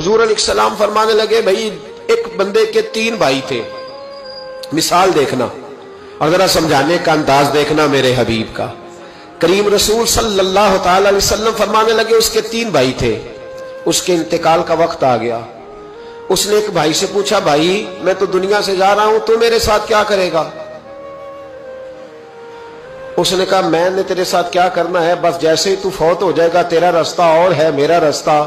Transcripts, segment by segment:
حضور علیہ السلام فرمانے لگے بھائی ایک بندے کے 3 بھائی تھے، مثال دیکھنا اور ذرا سمجھانے کا انداز دیکھنا میرے حبیب کا۔ کریم رسول صلی اللہ تعالی علیہ وسلم فرمانے لگے اس کے 3 بھائی تھے، اس کے انتقال کا وقت آ گیا۔ اس نے ایک بھائی سے پوچھا بھائی میں تو دنیا سے جا رہا ہوں، تو میرے ساتھ کیا کرے گا؟ اس نے کہا میں نے تیرے ساتھ کیا کرنا ہے، بس جیسے ہی تو فوت ہو جائے گا تیرا رستہ اور ہے میرا رستہ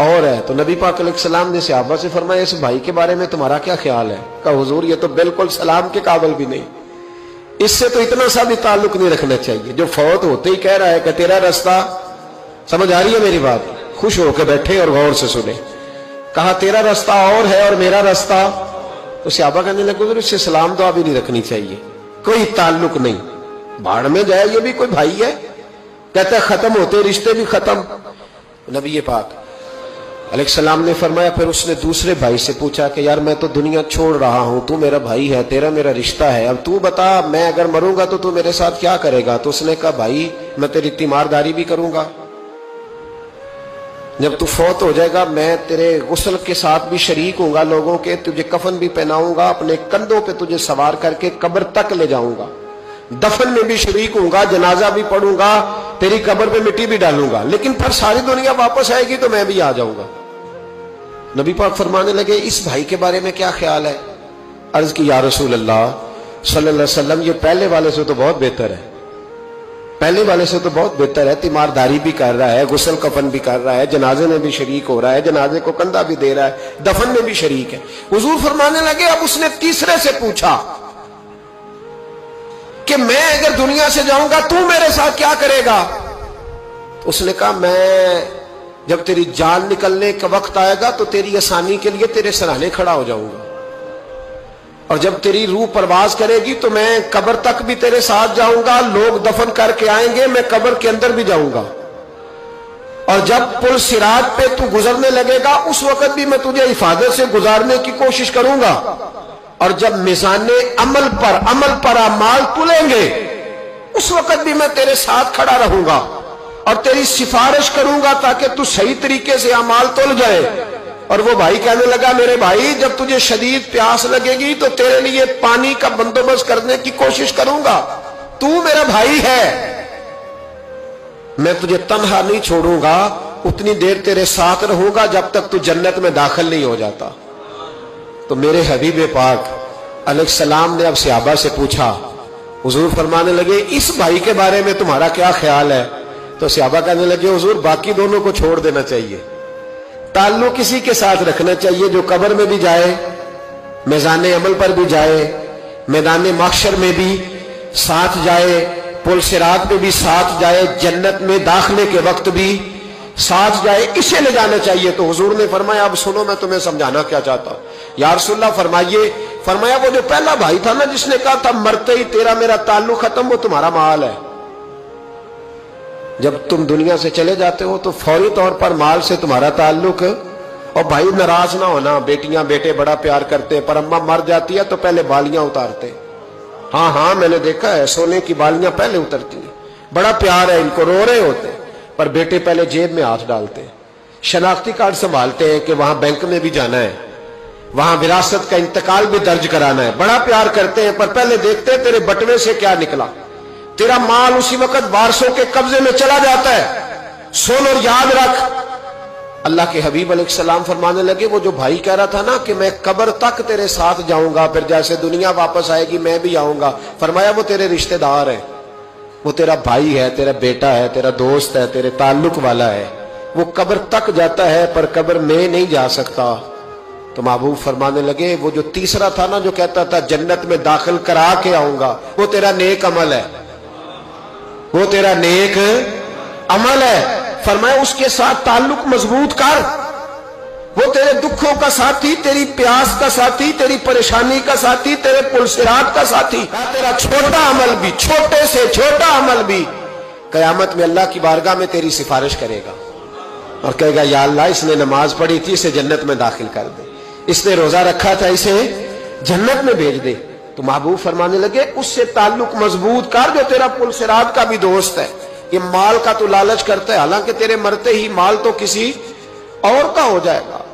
اور ہے۔ تو نبی پاک علیہ السلام نے صحابہ سے فرمایا اس بھائی کے بارے میں تمہارا کیا خیال ہے؟ کہا حضور یہ تو بالکل سلام کے قابل بھی نہیں، اس سے تو اتنا سا بھی تعلق نہیں رکھنا چاہیے، جو فوت ہوتے ہی کہہ رہا ہے کہ تیرا رستہ۔ سمجھ آ رہی ہے میری بات؟ خوش ہو کے بیٹھے اور غور سے سنیں۔ کہا تیرا رستہ اور ہے اور میرا رستہ، تو صحابہ کہنے لگے حضور اس سے سلام دعا بھی نہیں رکھنی چاہیے، کوئی تعلق نہیں، بھاڑ میں جائے یہ بھی کوئی بھائی ہے؟ کہتا ہے ختم ہوتے رشتے بھی ختم۔ نبی پاک علیہ السلام نے فرمایا پھر اس نے دوسرے بھائی سے پوچھا کہ یار میں تو دنیا چھوڑ رہا ہوں، تو میرا بھائی ہے، تیرا میرا رشتہ ہے، اب تو بتا میں اگر مروں گا تو میرے ساتھ کیا کرے گا؟ تو اس نے کہا بھائی میں تیری تیمارداری بھی کروں گا، جب تو فوت ہو جائے گا میں تیرے غسل کے ساتھ بھی شریک ہوں گا، لوگوں کے تجھے کفن بھی پہناؤں گا، اپنے کندھوں پہ تجھے سوار کر کے قبر تک لے جاؤں گا، دفن میں بھی شریک ہوں گا، جنازہ بھی پڑھوں گا، تیری قبر پہ مٹی بھی ڈالوں گا، لیکن پھر ساری دنیا واپس آئے گی تو میں بھی آ جاؤں گا۔ نبی پاک فرمانے لگے اس بھائی کے بارے میں کیا خیال ہے؟ عرض کی یا رسول اللہ صلی اللہ علیہ وسلم یہ پہلے والے سے تو بہت بہتر ہے، پہلے والے سے تو بہت بہتر ہے، تیمارداری بھی کر رہا ہے، غسل کفن بھی کر رہا ہے، جنازے میں بھی شریک ہو رہا ہے، جنازے کو کندھا بھی دے رہا ہے، دفن میں بھی شریک ہے۔ حضور فرمانے لگے اب اس نے تیسرے سے پوچھا کہ میں اگر دنیا سے جاؤں گا تو میرے ساتھ کیا کرے گا؟ اس نے کہا میں جب تیری جان نکلنے کا وقت آئے گا تو تیری آسانی کے لیے تیرے سرانے کھڑا ہو جاؤں گا، اور جب تیری روح پرواز کرے گی تو میں قبر تک بھی تیرے ساتھ جاؤں گا، لوگ دفن کر کے آئیں گے میں قبر کے اندر بھی جاؤں گا، اور جب پل صراط پہ تو گزرنے لگے گا اس وقت بھی میں تجھے حفاظت سے گزارنے کی کوشش کروں گا، اور جب میزان عمل پر اعمال تلیں گے اس وقت بھی میں تیرے ساتھ کھڑا رہوں گا اور تیری سفارش کروں گا تاکہ تو صحیح طریقے سے اعمال تل جائے۔ اور وہ بھائی کہنے لگا میرے بھائی جب تجھے شدید پیاس لگے گی تو تیرے لیے پانی کا بندوبست کرنے کی کوشش کروں گا، تو میرا بھائی ہے، میں تجھے تنہا نہیں چھوڑوں گا، اتنی دیر تیرے ساتھ رہوں گا جب تک تو جنت میں داخل نہیں ہو جاتا۔ تو میرے حبیب پاک علیہ السلام نے اب صحابہ سے پوچھا، حضور فرمانے لگے اس بھائی کے بارے میں تمہارا کیا خیال ہے؟ تو صحابہ کہنے لگے حضور باقی دونوں کو چھوڑ دینا چاہیے، تعلق کسی کے ساتھ رکھنا چاہیے جو قبر میں بھی جائے، میزان عمل پر بھی جائے، میدان محشر میں بھی ساتھ جائے، پل صراط پہ بھی ساتھ جائے، جنت میں داخلے کے وقت بھی ساتھ جائے، اسے لے جانا چاہیے۔ تو حضور نے فرمایا اب سنو میں تمہیں سمجھانا کیا چاہتا ہوں۔ یا رسول اللہ فرمائیے، فرمایا وہ جو پہلا بھائی تھا نا جس نے کہا تھا مرتے ہی تیرا میرا تعلق ختم، وہ تمہارا مال ہے، جب تم دنیا سے چلے جاتے ہو تو فوری طور پر مال سے تمہارا تعلق۔ اور بھائی ناراض نہ ہونا، بیٹیاں بیٹے بڑا پیار کرتے پر اماں مر جاتی ہے تو پہلے بالیاں اتارتے، ہاں میں نے دیکھا ہے سونے کی بالیاں پہلے اترتی ہیں، بڑا پیار ہے ان کو، رو رہے ہوتے پر بیٹے پہلے جیب میں ہاتھ ڈالتے ہیں، شناختی کارڈ سنبھالتے ہیں کہ وہاں بینک میں بھی جانا ہے، وہاں وراثت کا انتقال بھی درج کرانا ہے، بڑا پیار کرتے ہیں پر پہلے دیکھتے ہیں تیرے بٹوے سے کیا نکلا، تیرا مال اسی وقت وارثوں کے قبضے میں چلا جاتا ہے، سن اور یاد رکھ۔ اللہ کے حبیب علیہ السلام فرمانے لگے وہ جو بھائی کہہ رہا تھا نا کہ میں قبر تک تیرے ساتھ جاؤں گا پھر جیسے دنیا واپس آئے گی میں بھی آؤں گا، فرمایا وہ تیرے رشتہ دار ہے، وہ تیرا بھائی ہے، تیرا بیٹا ہے، تیرا دوست ہے، تیرے تعلق والا ہے، وہ قبر تک جاتا ہے پر قبر میں نہیں جا سکتا۔ تو محبوب فرمانے لگے وہ جو تیسرا تھا نا جو کہتا تھا جنت میں داخل کرا کے آؤں گا، وہ تیرا نیک عمل ہے، وہ تیرا نیک عمل ہے، فرمایا اس کے ساتھ تعلق مضبوط کر، وہ تیرے دکھوں کا ساتھی، تیری پیاس کا ساتھی، تیری پریشانی کا ساتھی، تیرے پل صراط کا ساتھی، تیرا چھوٹا عمل بھی، چھوٹے سے چھوٹا عمل بھی قیامت میں اللہ کی بارگاہ میں تیری سفارش کرے گا اور کہے گا یا اللہ اس نے نماز پڑھی تھی اسے جنت میں داخل کر دے، اس نے روزہ رکھا تھا اسے جنت میں بھیج دے۔ تو محبوب فرمانے لگے اس سے تعلق مضبوط کر جو تیرا پل صراط کا بھی دوست ہے، یہ مال کا تو لالچ کرتا ہے حالانکہ تیرے مرتے ہی مال تو کسی اور کا ہو جائے گا،